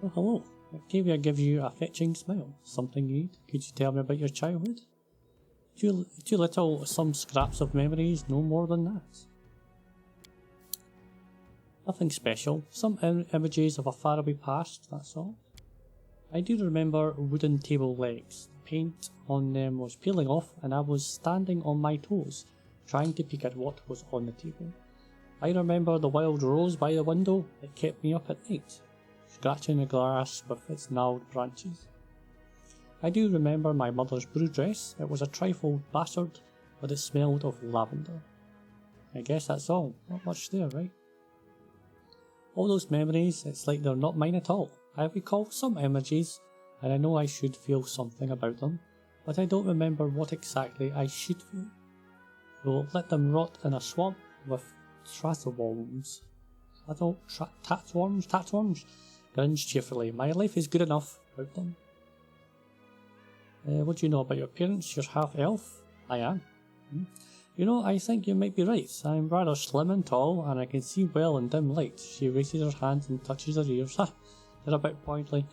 Oh, hello. Octavia gives you a fetching smile. Something you need? Could you tell me about your childhood? Too little, some scraps of memories, no more than that. Nothing special, some images of a faraway past, that's all. I do remember wooden table legs. The paint on them was peeling off and I was standing on my toes, trying to peek at what was on the table. I remember the wild rose by the window that kept me up at night, scratching the glass with its gnarled branches. I do remember my mother's blue dress. It was a trifle battered, but it smelled of lavender. I guess that's all, not much there, right? All those memories, it's like they're not mine at all. I recall some images, and I know I should feel something about them, but I don't remember what exactly I should feel. So let them rot in a swamp with tatsworms. Tatsworms? Grins cheerfully. My life is good enough without them. What do you know about your parents? You're half elf? I am. You know, I think you might be right. I'm rather slim and tall, and I can see well in dim light. She raises her hands and touches her ears. Ha! They're about pointly.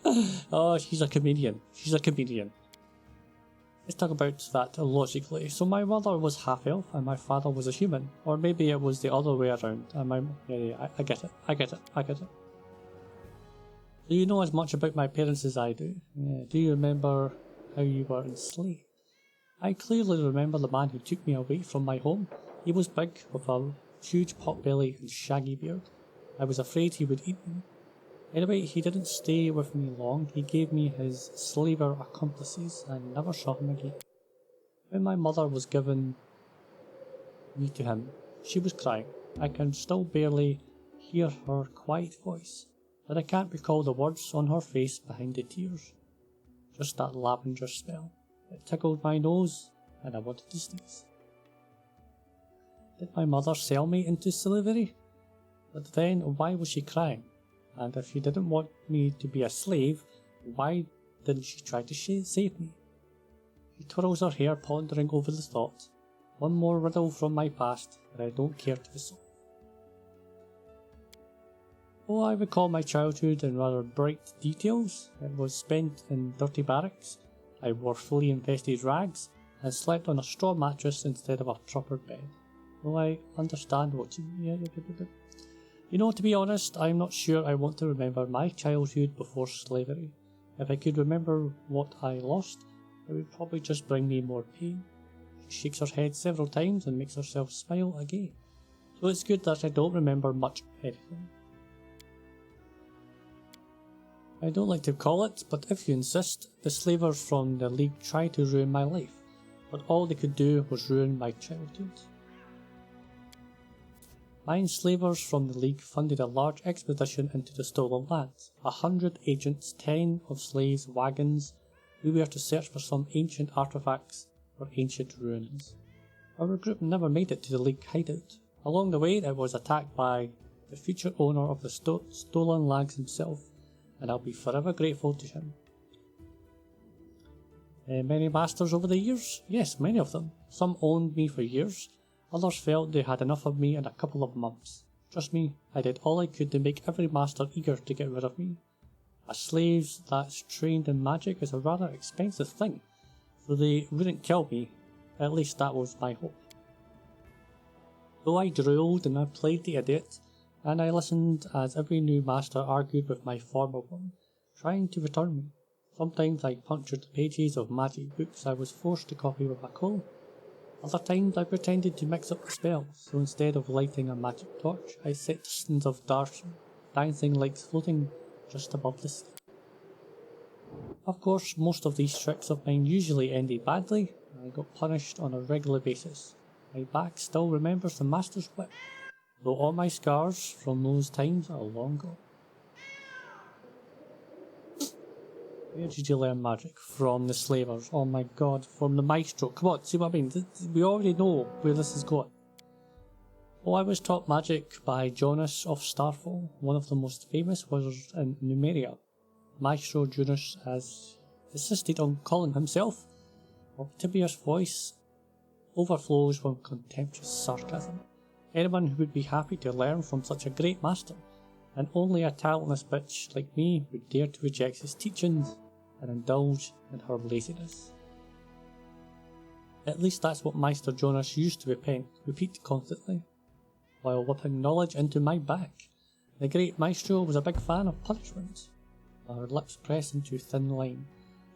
Oh, she's a comedian. She's a comedian. Let's talk about that logically. So my mother was half elf, and my father was a human. Or maybe it was the other way around. And I get it. So you know as much about my parents as I do. Do you remember how you were enslaved? I clearly remember the man who took me away from my home. He was big, with a huge pot belly and shaggy beard. I was afraid he would eat me. Anyway, he didn't stay with me long. He gave me his slaver accomplices and never saw him again. When my mother was given me to him, she was crying. I can still barely hear her quiet voice, but I can't recall the words on her face behind the tears. Just that lavender smell. It tickled my nose, and I wanted to sneeze. Did my mother sell me into slavery? But then, why was she crying? And if she didn't want me to be a slave, why didn't she try to save me? She twirls her hair, pondering over the thought. One more riddle from my past that I don't care to solve. Oh, I recall my childhood in rather bright details. It was spent in dirty barracks. I wore flea infested rags and slept on a straw mattress instead of a proper bed. Oh, I understand what you mean. You know, to be honest, I'm not sure I want to remember my childhood before slavery. If I could remember what I lost, it would probably just bring me more pain. She shakes her head several times and makes herself smile again. So it's good that I don't remember much of anything. I don't like to call it, but if you insist, the slavers from the League tried to ruin my life, but all they could do was ruin my childhood. My enslavers from the League funded a large expedition into the stolen lands. 100 agents, 10 of slaves' wagons. We were to search for some ancient artifacts or ancient ruins. Our group never made it to the League hideout. Along the way, it was attacked by the future owner of the stolen lands himself, and I'll be forever grateful to him. Many masters over the years? Yes, many of them. Some owned me for years. Others felt they had enough of me in a couple of months. Trust me, I did all I could to make every master eager to get rid of me. A slave that's trained in magic is a rather expensive thing, so they wouldn't kill me. At least that was my hope. Though I drooled and I played the idiot, and I listened as every new master argued with my former one, trying to return me. Sometimes I punctured the pages of magic books I was forced to copy with a quill. Other times I pretended to mix up the spells, so instead of lighting a magic torch, I set dozens of dancing lights floating just above the sea. Of course, most of these tricks of mine usually ended badly, and I got punished on a regular basis. My back still remembers the master's whip, though all my scars from those times are long gone. Where did you learn magic? From the slavers. Oh my god, from the maestro. Come on, see what I mean? We already know where this is going. Oh, I was taught magic by Jonas of Starfall. One of the most famous was in Numeria. Maestro Jonas has insisted on calling himself. Octavia's voice overflows with contemptuous sarcasm. Anyone who would be happy to learn from such a great master. and only a talentless bitch like me would dare to reject his teachings and indulge in her laziness. At least that's what Meister Jonas used to repeat constantly, while whipping knowledge into my back. The great Maestro was a big fan of punishment. Our lips pressed into thin line.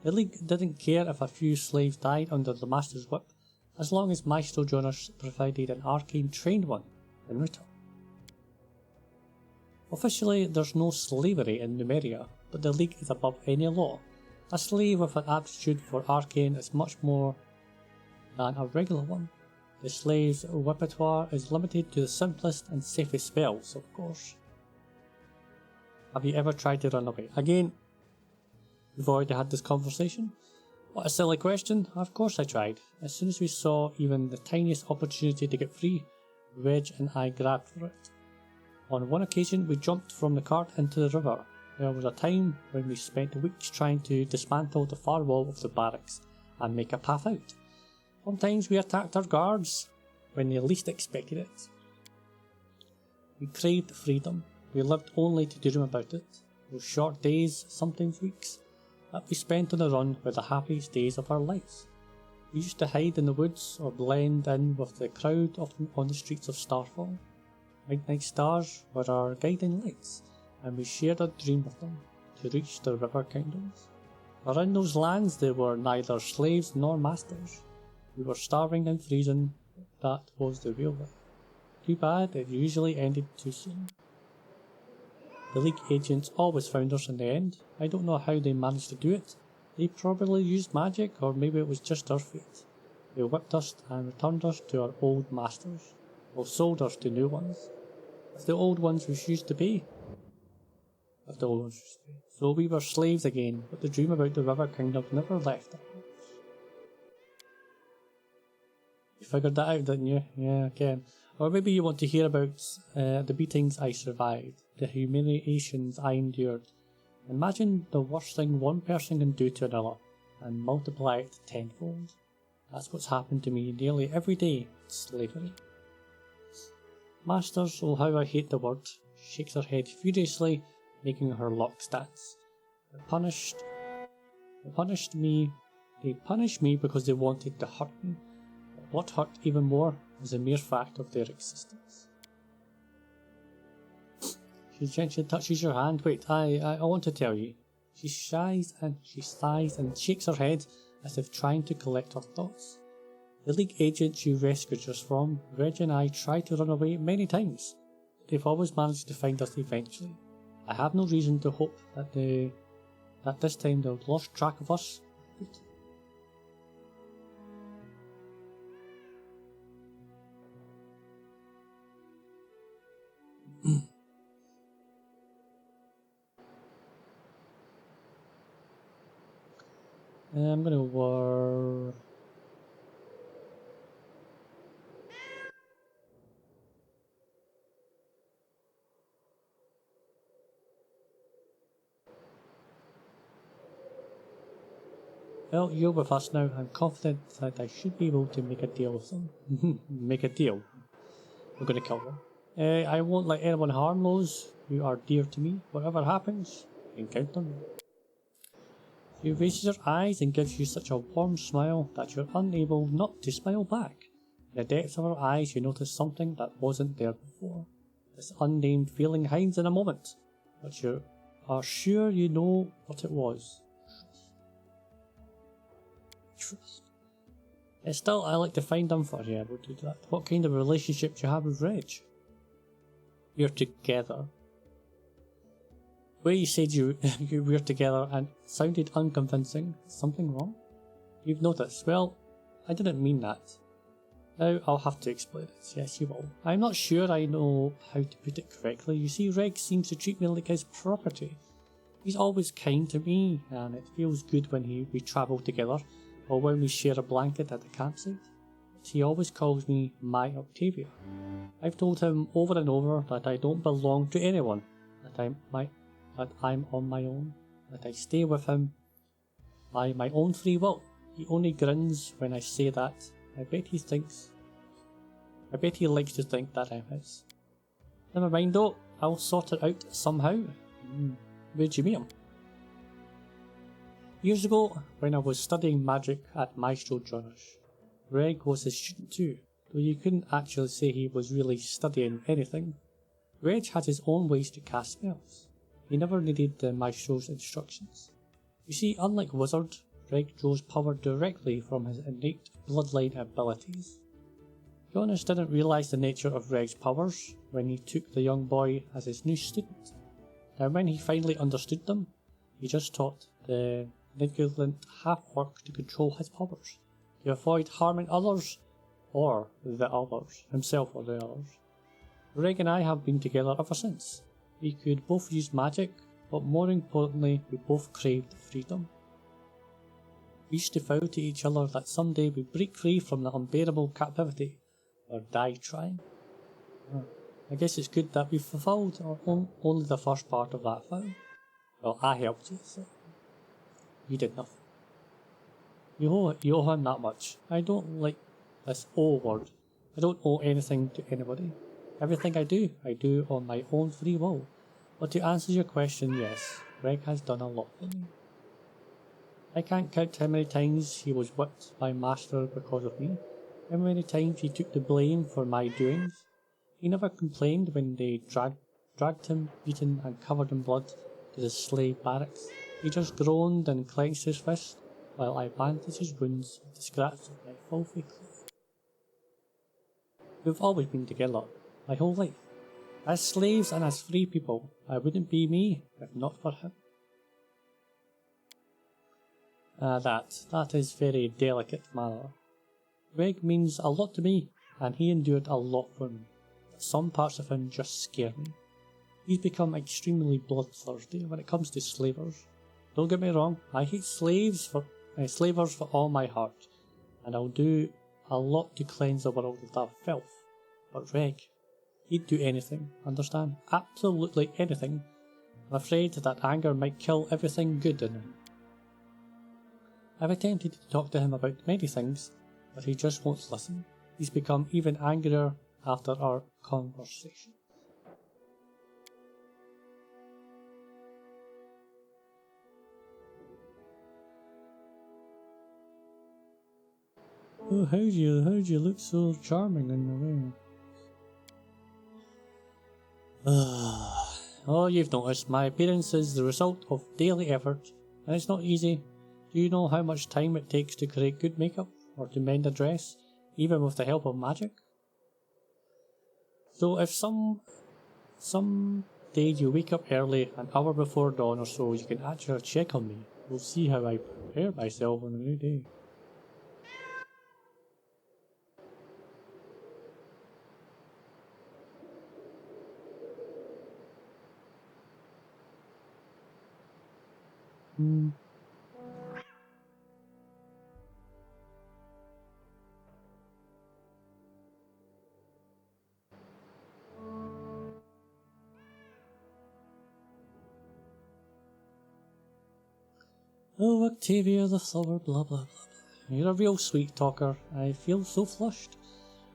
The League didn't care if a few slaves died under the Master's whip, as long as Maestro Jonas provided an arcane trained one in return. Officially, there's no slavery in Numeria, but the League is above any law. A slave with an aptitude for arcane is much more than a regular one. The slave's repertoire is limited to the simplest and safest spells, of course. Have you ever tried to run away? Again, we've already had this conversation. What a silly question. Of course I tried. As soon as we saw even the tiniest opportunity to get free, Reg and I grabbed for it. On one occasion we jumped from the cart into the river. There was a time when we spent weeks trying to dismantle the far wall of the barracks and make a path out. Sometimes we attacked our guards when they least expected it. We craved freedom. We lived only to dream about it. Those short days, sometimes weeks, that we spent on the run were the happiest days of our lives. We used to hide in the woods or blend in with the crowd on the streets of Starfall. Midnight stars were our guiding lights, and we shared a dream with them, to reach the river kingdoms. Around those lands there were neither slaves nor masters. We were starving and freezing. That was the real life. Too bad it usually ended too soon. The League agents always found us in the end. I don't know how they managed to do it. They probably used magic, or maybe it was just our fate. They whipped us and returned us to our old masters, or sold us to new ones. If the old ones refused to pay. So we were slaves again, but the dream about the River Kingdom never left us. You figured that out, didn't you? Yeah, okay. Or maybe you want to hear about the beatings I survived, the humiliations I endured. Imagine the worst thing one person can do to another, and multiply it tenfold. That's what's happened to me nearly every day. Slavery. Masters, oh how I hate the word, shakes her head furiously, making her lock stance. They punished me because they wanted to hurt me. But what hurt even more was the mere fact of their existence. She gently touches your hand. Wait, I want to tell you. She sighs and shakes her head as if trying to collect her thoughts. The League agents you rescued us from, Reg and I tried to run away many times. They've always managed to find us eventually. I have no reason to hope that this time they've lost track of us. I'm gonna war. Well, you're with us now. I'm confident that I should be able to make a deal with them. Make a deal. We're gonna kill them. I won't let anyone harm those who are dear to me. Whatever happens, encounter me. She raises her eyes and gives you such a warm smile that you're unable not to smile back. In the depths of her eyes you notice something that wasn't there before. This unnamed feeling hides in a moment, but you are sure you know what it was. Trust. Still, I like to find them for you. I will do that. What kind of relationship do you have with Reg? You're together. The way you said you were together and sounded unconvincing. Something wrong? You've noticed. Well, I didn't mean that. Now I'll have to explain it. Yes, you will. I'm not sure I know how to put it correctly. You see, Reg seems to treat me like his property. He's always kind to me, and it feels good when we travel together, or when we share a blanket at the campsite. But he always calls me my Octavia. I've told him over and over that I don't belong to anyone, that I'm on my own, that I stay with him by my own free will. He only grins when I say that. I bet he likes to think that I'm his. Never mind though, I'll sort it out somehow. Where'd you meet him? Years ago, when I was studying magic at Maestro Junish, Reg was his student too, though you couldn't actually say he was really studying anything. Reg had his own ways to cast spells. He never needed the Maestro's instructions. You see, unlike Wizard, Reg draws power directly from his innate bloodline abilities. Jonas didn't realise the nature of Reg's powers when he took the young boy as his new student. Now when he finally understood them, he just taught the negligent half-orc to control his powers, to avoid harming others, or the others, himself or the others. Reg and I have been together ever since. We could both use magic, but more importantly, we both craved freedom. We used to vow to each other that someday we'd break free from the unbearable captivity, or die trying. I guess it's good that we fulfilled only the first part of that vow. Well, I helped you, so you did nothing. You owe him that much. I don't like this owe word. I don't owe anything to anybody. Everything I do on my own free will. But to answer your question, yes, Reg has done a lot for me. I can't count how many times he was whipped by Master because of me, how many times he took the blame for my doings. He never complained when they dragged him, beaten and covered in blood, to the slave barracks. He just groaned and clenched his fist, while I bandaged his wounds with the scraps of my filthy clothes. We've always been together, my whole life. As slaves and as free people, I wouldn't be me if not for him. That is very delicate manner. Reg means a lot to me, and he endured a lot for me. Some parts of him just scare me. He's become extremely bloodthirsty when it comes to slavers. Don't get me wrong, I hate slavers for all my heart, and I'll do a lot to cleanse the world of that filth. But Reg, he'd do anything, understand? Absolutely anything. I'm afraid that anger might kill everything good in him. I've attempted to talk to him about many things, but he just won't listen. He's become even angrier after our conversation. Oh, how'd you look so charming in the way? Oh, you've noticed my appearance is the result of daily effort, and it's not easy. Do you know how much time it takes to create good makeup, or to mend a dress, even with the help of magic? So if some day you wake up early, an hour before dawn or so, you can actually check on me. We'll see how I prepare myself on a new day. Oh, Octavia the flower, blah blah blah blah. You're a real sweet talker. I feel so flushed.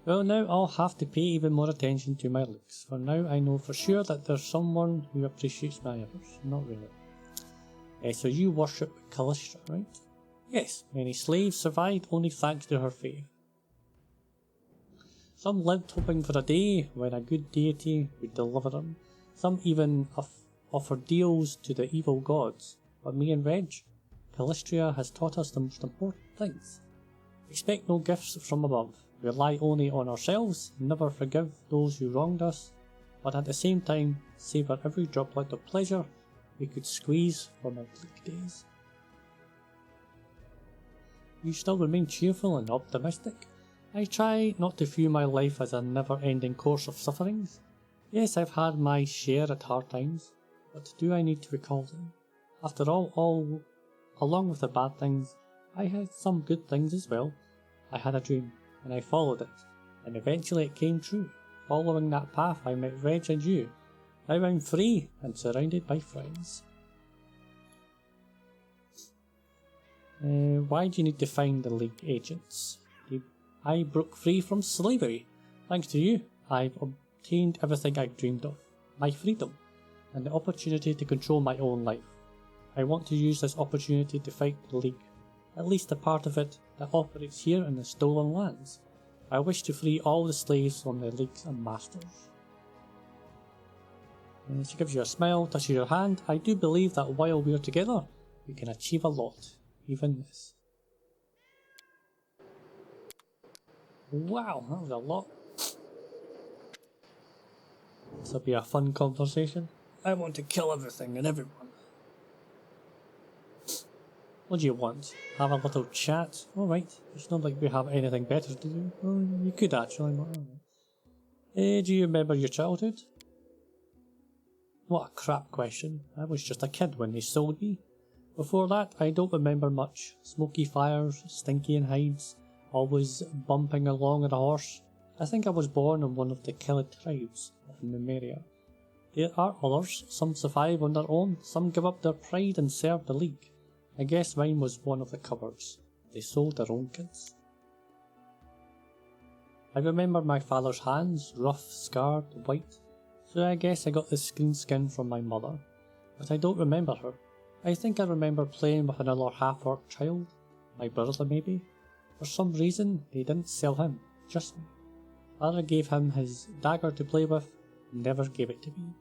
Well, now I'll have to pay even more attention to my looks, for now I know for sure that there's someone who appreciates my efforts. Not really. So you worship Callistra, right? Yes, many slaves survived only thanks to her faith. Some lived hoping for a day when a good deity would deliver them. Some even offered deals to the evil gods. But me and Reg, Callistra has taught us the most important things. Expect no gifts from above. Rely only on ourselves, never forgive those who wronged us, but at the same time savour every droplet of pleasure we could squeeze from our bleak days. You still remain cheerful and optimistic. I try not to view my life as a never-ending course of sufferings. Yes, I've had my share at hard times, but do I need to recall them? After all, along with the bad things, I had some good things as well. I had a dream, and I followed it, and eventually it came true. Following that path I met Reg and you. Now I'm free and surrounded by friends. Why do you need to find the League agents? I broke free from slavery. Thanks to you, I've obtained everything I dreamed of. my freedom, and the opportunity to control my own life. I want to use this opportunity to fight the League, at least a part of it that operates here in the Stolen Lands. I wish to free all the slaves from the League's masters. And she gives you a smile, touches your hand. I do believe that while we're together, we can achieve a lot, even this. Wow, that was a lot. This will be a fun conversation. I want to kill everything and everyone. What do you want? Have a little chat? Alright, it's not like we have anything better to do. Well, you could actually, but do you remember your childhood? What a crap question. I was just a kid when they sold me. Before that, I don't remember much. Smoky fires, stinky in hides, always bumping along on a horse. I think I was born in one of the Killed tribes of Numeria. There are others, some survive on their own, some give up their pride and serve the League. I guess mine was one of the cowards. They sold their own kids. I remember my father's hands, rough, scarred, white, so I guess I got the green skin from my mother, but I don't remember her. I think I remember playing with another half-orc child, my brother maybe. For some reason, they didn't sell him, just me. Father gave him his dagger to play with, and never gave it to me.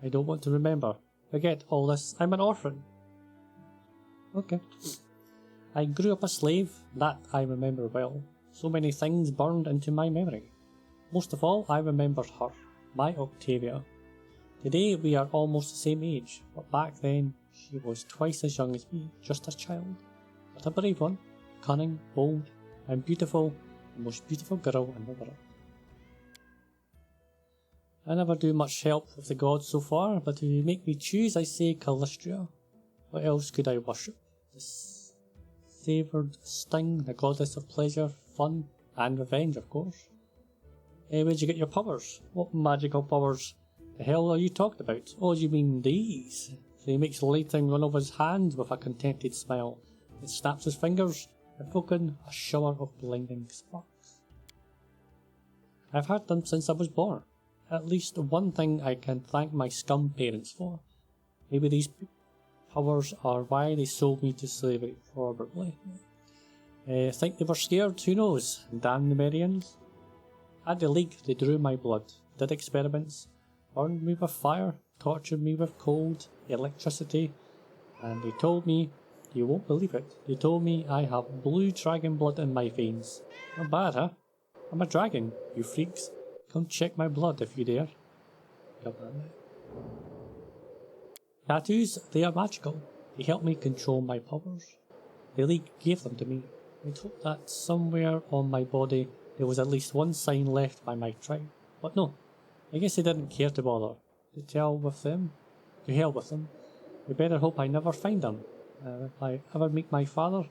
I don't want to remember. Forget all this, I'm an orphan. Okay. I grew up a slave, that I remember well. So many things burned into my memory. Most of all, I remember her, my Octavia. Today we are almost the same age, but back then she was twice as young as me, just a child. But a brave one, cunning, bold, and beautiful, the most beautiful girl in the world. I never do much help with the gods so far, but if you make me choose, I say Callistria. What else could I worship? The savoured sting, the goddess of pleasure, fun, and revenge, of course. Where'd you get your powers? What magical powers the hell are you talking about? Oh, you mean these? So he makes lightning run over his hand with a contented smile, and snaps his fingers, evoking a shower of blinding sparks. I've had them since I was born. At least one thing I can thank my scum parents for. Maybe these powers are why they sold me to slavery, probably. Think they were scared? Who knows? Damn Numerians. At the League, they drew my blood, did experiments, burned me with fire, tortured me with cold, electricity, and they told me, you won't believe it, they told me I have blue dragon blood in my veins. Not bad, huh? I'm a dragon, you freaks. Come check my blood if you dare. Come on. Tattoos, they are magical. They help me control my powers. The League gave them to me. I'd hope that somewhere on my body there was at least one sign left by my tribe. But no, I guess they didn't care to bother. To hell with them. We better hope I never find them. If I ever meet my father,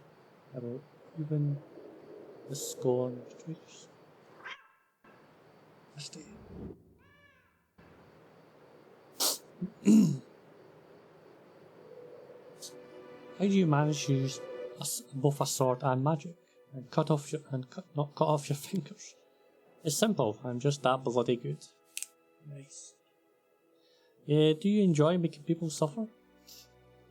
I will even the scorn traitors. Stay. How do you manage to use both a sword and magic, and not cut off your fingers? It's simple. I'm just that bloody good. Nice. Do you enjoy making people suffer?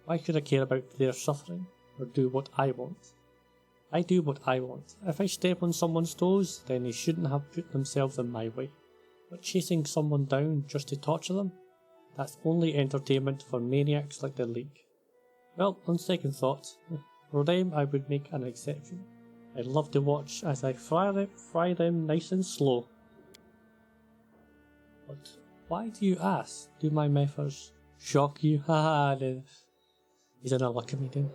Why should I care about their suffering or do what I want? I do what I want. If I step on someone's toes, then they shouldn't have put themselves in my way. But chasing someone down just to torture them? That's only entertainment for maniacs like the League. Well, on second thought, for them I would make an exception. I'd love to watch as I fry them nice and slow. But why do you ask? Do my methods shock you? Haha, he's another comedian.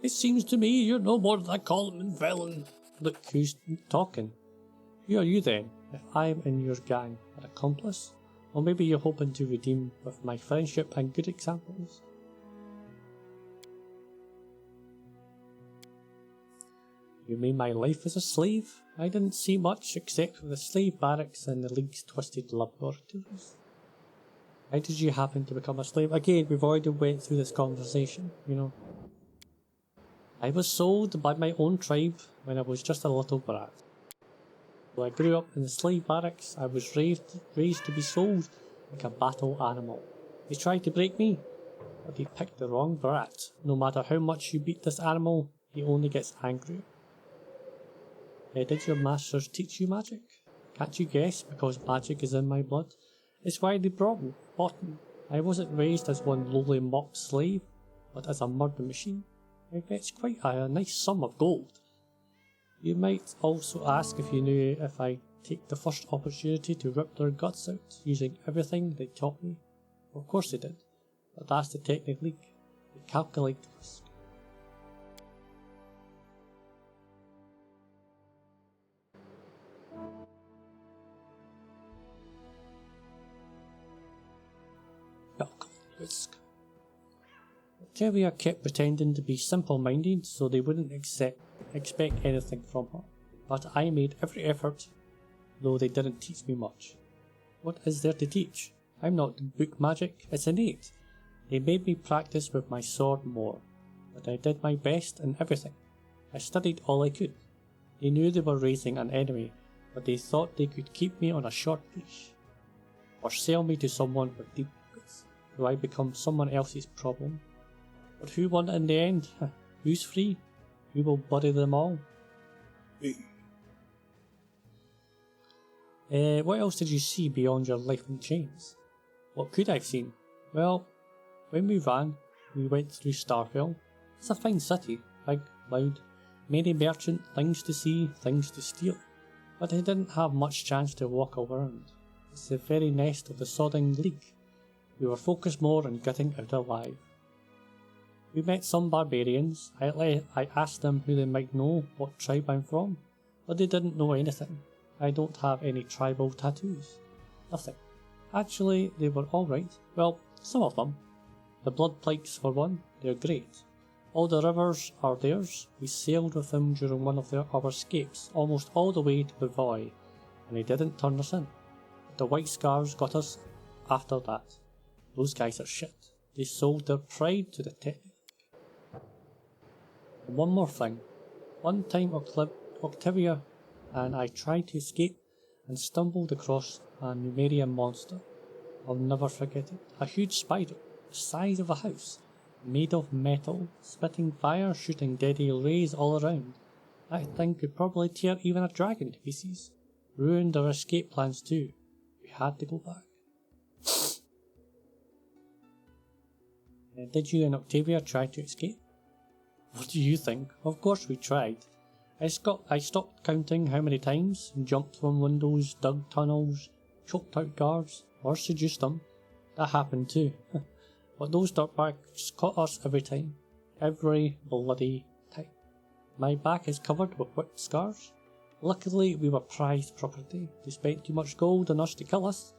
It seems to me you're no more than a common villain. Look, who's talking? Who are you then, if I'm in your gang, an accomplice? Or maybe you're hoping to redeem with my friendship and good examples? You mean my life as a slave? I didn't see much except for the slave barracks and the League's twisted laboratories. How did you happen to become a slave? Again, we've already went through this conversation, you know. I was sold by my own tribe when I was just a little brat. When I grew up in the slave barracks, I was raised to be sold like a battle animal. They tried to break me, but they picked the wrong brat. No matter how much you beat this animal, he only gets angrier. Did your masters teach you magic? Can't you guess? Because magic is in my blood. It's why they bought me. I wasn't raised as one lowly mock slave, but as a murder machine. I fetch quite a nice sum of gold. You might also ask if you knew if I take the first opportunity to rip their guts out, using everything they taught me. Of course they did, but that's the technique. They calculate the risk. Risk. Octavia kept pretending to be simple-minded so they wouldn't expect anything from her, but I made every effort, though they didn't teach me much. What is there to teach? I'm not book magic, it's innate. They made me practice with my sword more, but I did my best in everything. I studied all I could. They knew they were raising an enemy, but they thought they could keep me on a short leash, or sell me to someone with deep pockets. Do I become someone else's problem? But who won in the end? Who's free? Who will bury them all? What else did you see beyond your life in chains? What could I have seen? Well, when we ran, we went through Starfell. It's a fine city, big, loud, many merchant, things to see, things to steal. But I didn't have much chance to walk around. It's the very nest of the Sodding League. We were focused more on getting out alive. We met some barbarians. I asked them who they might know, what tribe I'm from, but they didn't know anything. I don't have any tribal tattoos. Nothing. Actually, they were alright. Well, some of them. The blood pikes for one, they're great. All the rivers are theirs. We sailed with them during one of our escapes, almost all the way to Bavoy, and they didn't turn us in. The White Scars got us after that. Those guys are shit. They sold their pride to the tech. And one more thing. One time Octavia and I tried to escape and stumbled across a Numerian monster. I'll never forget it. A huge spider, the size of a house, made of metal, spitting fire, shooting deadly rays all around. That thing could probably tear even a dragon to pieces. Ruined our escape plans too. We had to go back. Did you and Octavia try to escape? What do you think? Of course we tried. I stopped counting how many times, jumped from windows, dug tunnels, choked out guards, or seduced them. That happened too. But those dirtbags caught us every time. Every bloody time. My back is covered with whipped scars. Luckily we were prized property. They spent too much gold on us to kill us.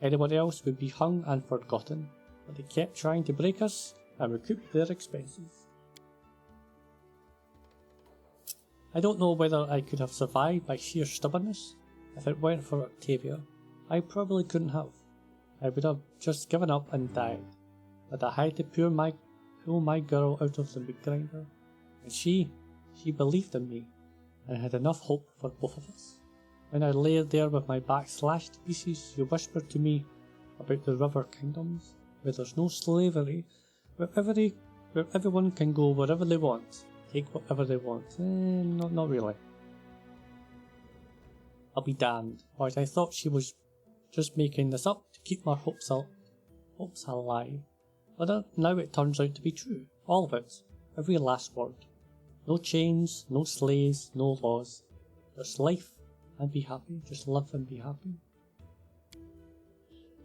Anyone else would be hung and forgotten. But they kept trying to break us and recoup their expenses. I don't know whether I could have survived by sheer stubbornness. If it weren't for Octavia, I probably couldn't have. I would have just given up and died. But I had to pull my girl out of the meat grinder. And she believed in me and had enough hope for both of us. When I lay there with my back slashed to pieces, she whispered to me about the river kingdoms, where there's no slavery, where everyone can go wherever they want, take whatever they want. Not really. I'll be damned. Right, I thought she was just making this up to keep my hopes alive. But now it turns out to be true. All of it. Every last word. No chains, no slaves, no laws. Just life and be happy. Just live and be happy.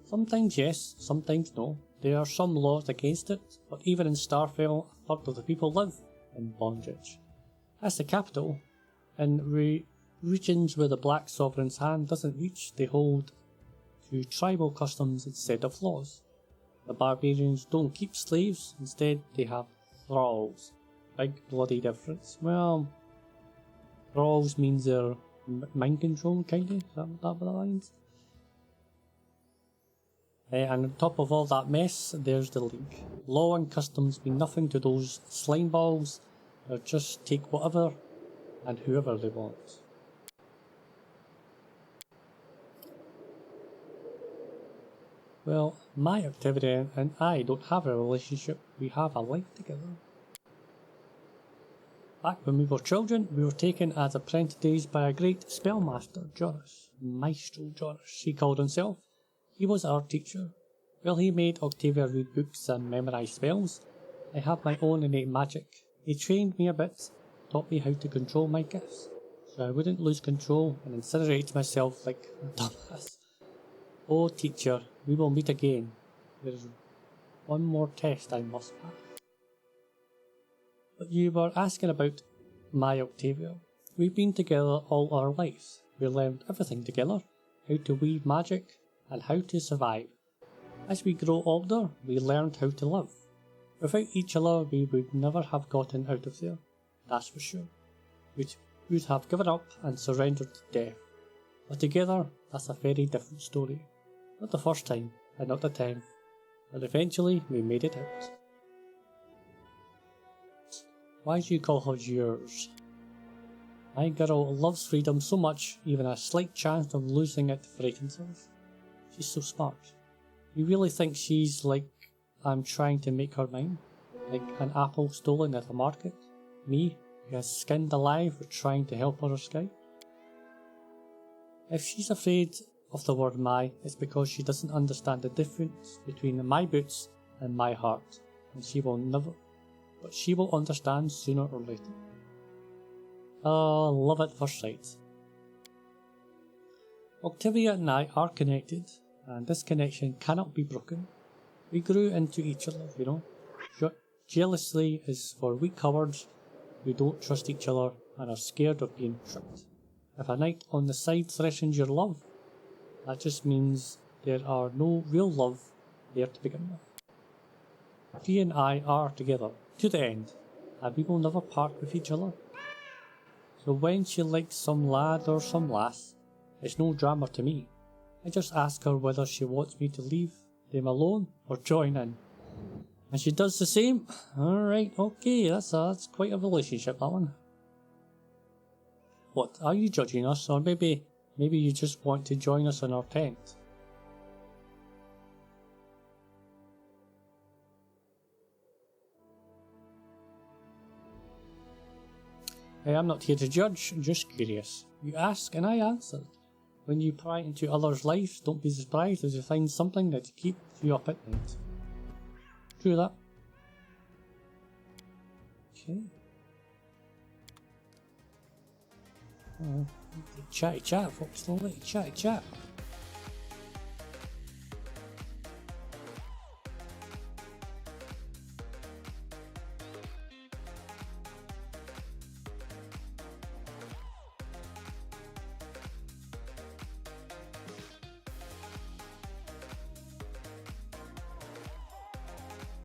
Sometimes yes, sometimes no. There are some laws against it, but even in Starfell, a third of the people live in bondage. As the capital, in regions where the Black Sovereign's hand doesn't reach, they hold to tribal customs instead of laws. The barbarians don't keep slaves, instead they have thralls. Big bloody difference. Well, thralls means they're mind control, kinda? Is that what that means? And on top of all that mess, there's the League. Law and customs mean nothing to those slime balls. They'll just take whatever and whoever they want. Well, my Octavia and I don't have a relationship, we have a life together. Back when we were children, we were taken as apprentices by a great spellmaster, Jonas. Maestro Jonas, he called himself. He was our teacher. While he made Octavia read books and memorise spells, I have my own innate magic. He trained me a bit, taught me how to control my gifts, so I wouldn't lose control and incinerate myself like a dumbass. Oh teacher, we will meet again. There is one more test I must pass. But you were asking about my Octavia. We've been together all our lives. We learned everything together, how to weave magic and how to survive. As we grow older, we learned how to live. Without each other, we would never have gotten out of there, that's for sure. We would have given up and surrendered to death. But together, that's a very different story. Not the first time, and not the 10th, but eventually we made it out. Why do you call her yours? My girl loves freedom so much, even a slight chance of losing it frightens her. She's so smart. You really think she's like I'm trying to make her mine? Like an apple stolen at the market? Me, who has skinned alive for trying to help her escape? If she's afraid of the word my, it's because she doesn't understand the difference between my boots and my heart, and she will never, but she will understand sooner or later. Oh, love at first sight. Octavia and I are connected, and this connection cannot be broken. We grew into each other, you know. Jealousy is for weak cowards who don't trust each other and are scared of being tricked. If a knight on the side threatens your love, that just means there are no real love there to begin with. She and I are together, to the end, and we will never part with each other. So when she likes some lad or some lass, it's no drama to me. I just ask her whether she wants me to leave them alone or join in. And she does the same. Alright, okay, that's quite a relationship, that one. What, are you judging us, or maybe you just want to join us in our tent? Hey, I'm not here to judge, just curious. You ask and I answered. When you pry into others' lives, don't be surprised if you find something that keeps you up at night. True that. Okay. Chatty chat, folks, slowly. Chatty chat.